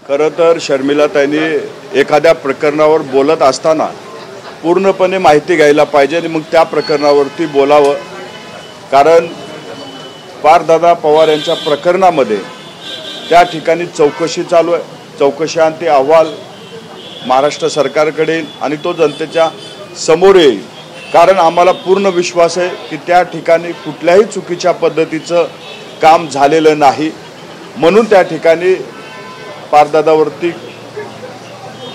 खरं तर शर्मिलाताईंनी एखाद्या प्रकरणावर बोलत असताना पूर्णपणे माहिती घ्यायला पाहिजे आणि मग त्या प्रकरणावरती बोलावं। कारण पार्थदादा पवार यांच्या प्रकरणामध्ये त्या ठिकाणी चौकशी चालू आहे। चौकशीअंती अहवाल महाराष्ट्र सरकारकडे येईल आणि तो जनतेच्या समोर येईल। कारण आम्हाला पूर्ण विश्वास आहे की त्या ठिकाणी कुठल्याही चुकीच्या पद्धतीचं काम झालेलं नाही, म्हणून त्या ठिकाणी पार्थदादावरती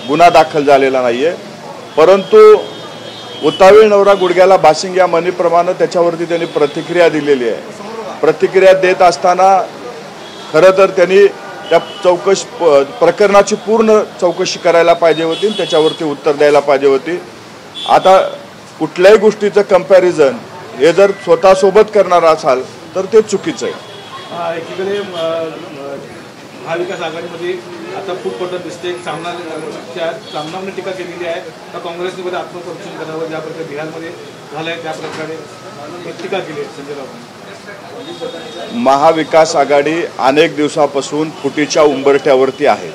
गुन्हा दाखल झालेला नाहीये। परंतु उतावीळ नवरा गुडघ्याला बाशिंग या म्हणीप्रमाणे त्याच्यावरती त्यांनी प्रतिक्रिया दिलेली आहे। प्रतिक्रिया देत असताना खरं तर त्यांनी त्या प्रकरणाची पूर्ण चौकशी करायला पाहिजे होती, त्याच्यावरती उत्तर द्यायला पाहिजे होती। आता कुठल्याही गोष्टीचं कंपॅरिझन हे जर स्वतःसोबत करणार असाल तर ते चुकीचं आहे। एकीकडे महाविकास आघाडीमध्ये आता खूप पटत दिसते। सामनाने टीका केलेली आहे तर काँग्रेसने आत्मपरीक्षण करावं, ज्या प्रकारे बिहारमध्ये झालंय त्या प्रकारे टीका केली आहे संजय राऊत। महाविकास आघाडी अनेक दिवसापासून फुटीच्या उंबरठ्यावरती आहे।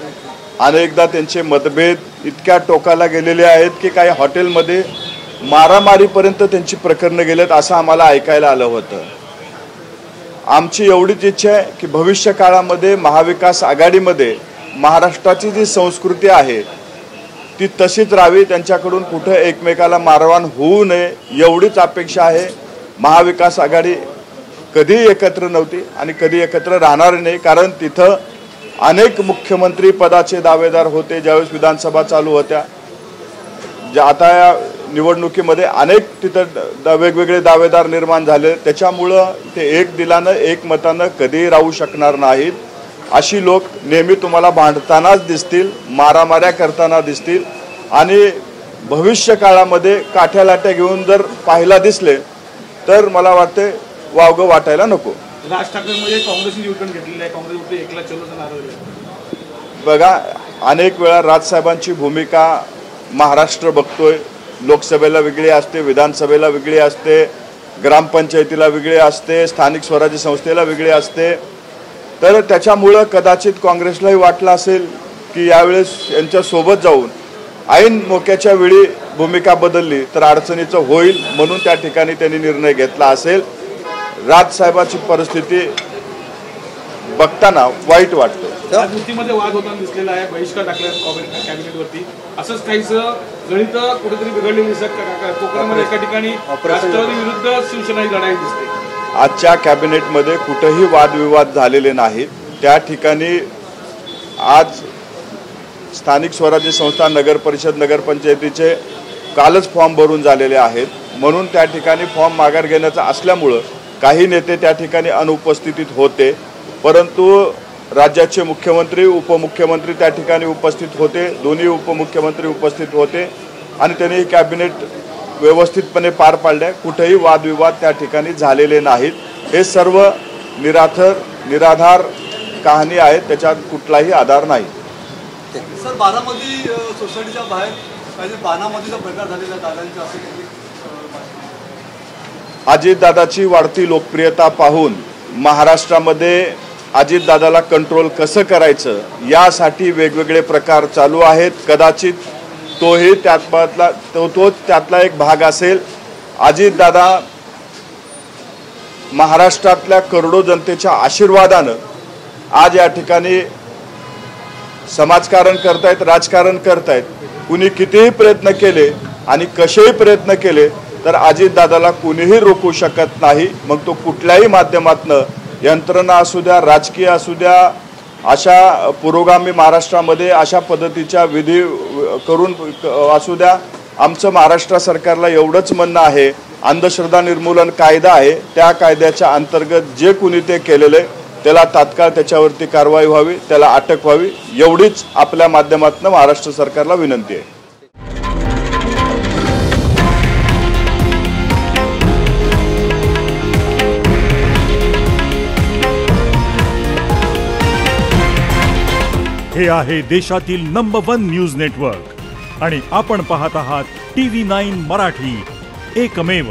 अनेकदा त्यांचे मतभेद इतक्या टोकाला गेलेले आहेत की काही हॉटेलमध्ये मारामारीपर्यंत त्यांची प्रकरणं गेलेत असं आम्हाला ऐकायला आलं होतं। आमची एवढीच इच्छा आहे की भविष्य काळामध्ये महाविकास आघाडीमध्ये महाराष्ट्राची जी संस्कृती आहे ती तशीच राहावी, त्यांच्याकडून कुठे एकमेकाला मारहाण होऊ नये एवढीच अपेक्षा आहे। महाविकास आघाडी कधी एकत्र नव्हती आणि कधी एकत्र राहणार नाही, कारण तिथं अनेक मुख्यमंत्री पदाचे दावेदार होते ज्यावेळेस विधानसभा चालू होत्या। आता या निवडणुकीमध्ये अनेक तिथं वेगवेगळे दावेदार निर्माण झाले, त्याच्यामुळं ते एक दिलानं एक मतानं कधी राहू शकणार नाहीत। अशी लोक नेहमी तुम्हाला भांडतानाच दिसतील, मारामाऱ्या करताना दिसतील आणि भविष्य काळामध्ये काठ्या लाट्या घेऊन जर पाहायला दिसले तर मला वाटते वावगं वाटायला नको। राज ठाकरेंमध्ये काँग्रेसने युटर्न घेतलेलं आहे, काँग्रेस एकला चलोचा नारा दिला। बघा, अनेक वेळा राजसाहेबांची भूमिका महाराष्ट्र बघतोय। लोकसभेला वेगळी असते, विधानसभेला वेगळी असते, ग्रामपंचायतीला वेगळी असते, स्थानिक स्वराज्य संस्थेला वेगळी असते। तर त्याच्यामुळं कदाचित काँग्रेसलाही वाटलं असेल की यावेळेस यांच्यासोबत जाऊन ऐन मोक्याच्या वेळी भूमिका बदलली तर अडचणीचं होईल, म्हणून त्या ठिकाणी त्यांनी निर्णय घेतला असेल। राजसाहेबाची परिस्थिती बघताना वाईट वाटतं। युतीमध्ये वाद होताना दिसलेला आहे, बहिष्कार टाकला कॅबिनेटवरती, असंच काहीसं गणित कुठेतरी बिघडलेली दिसत कोकणामध्ये एका ठिकाणी राष्ट्रवादी विरुद्ध शिवसेना लढाई दिसते। आजच्या कॅबिनेटमध्ये कुठेही वादविवाद झालेले नाहीत। त्या ठिकाणी आज स्थानिक स्वराज्य संस्था, नगर परिषद, नगरपंचायतीचे कालच फॉर्म भरून झालेले आहेत, म्हणून त्या ठिकाणी फॉर्म माघार घेण्याचा असल्यामुळं काही नेते त्या ठिकाणी अनुपस्थितीत होते, परंतु राज्याचे मुख्यमंत्री, उपमुख्यमंत्री त्या ठिकाणी उपस्थित होते, दोन्ही उपमुख्यमंत्री उपस्थित होते आणि त्यांनी कॅबिनेट व्यवस्थितपणे पार पाडले। कुठेही वादविवाद त्या ठिकाणी झालेले नाहीत। हे सर्व निराधार कहाणी आहे, त्याच्यात कुठलाही आधार नाही। सर, बारामती सोसायटीच्या बाहेर काही बाणामतीचा प्रकार झालेला दादांच्या असं अजितदादाची वाढती लोकप्रियता पाहून महाराष्ट्रामध्ये अजितदादाला कंट्रोल कसं करायचं यासाठी वेगवेगळे प्रकार चालू आहेत। कदाचित तोही त्यातला एक भाग असेल। अजितदादा महाराष्ट्रातल्या करोडो जनतेच्या आशीर्वादानं आज या ठिकाणी समाजकारण करतायत, राजकारण करतायत। कुणी कितीही प्रयत्न केले आणि कसेही प्रयत्न केले तर अजितदादाला कुणीही रोखू शकत नाही। मग तो कुठल्याही माध्यमातनं, यंत्रणा असू द्या, राजकीय असू द्या, अशा पुरोगामी महाराष्ट्रामध्ये अशा पद्धतीच्या विधी करून असू द्या। आमचं महाराष्ट्र सरकारला एवढंच म्हणणं आहे, अंधश्रद्धा निर्मूलन कायदा आहे, त्या कायद्याच्या अंतर्गत जे कुणी ते केलेले त्याला तात्काळ त्याच्यावरती कारवाई व्हावी, त्याला अटक व्हावी, एवढीच आपल्या माध्यमातून महाराष्ट्र सरकारला विनंती आहे। हे आहे देशातील नंबर 1 न्यूज नेटवर्क आणि आपण पाहत आहात TV9 मराठी, एकमेव।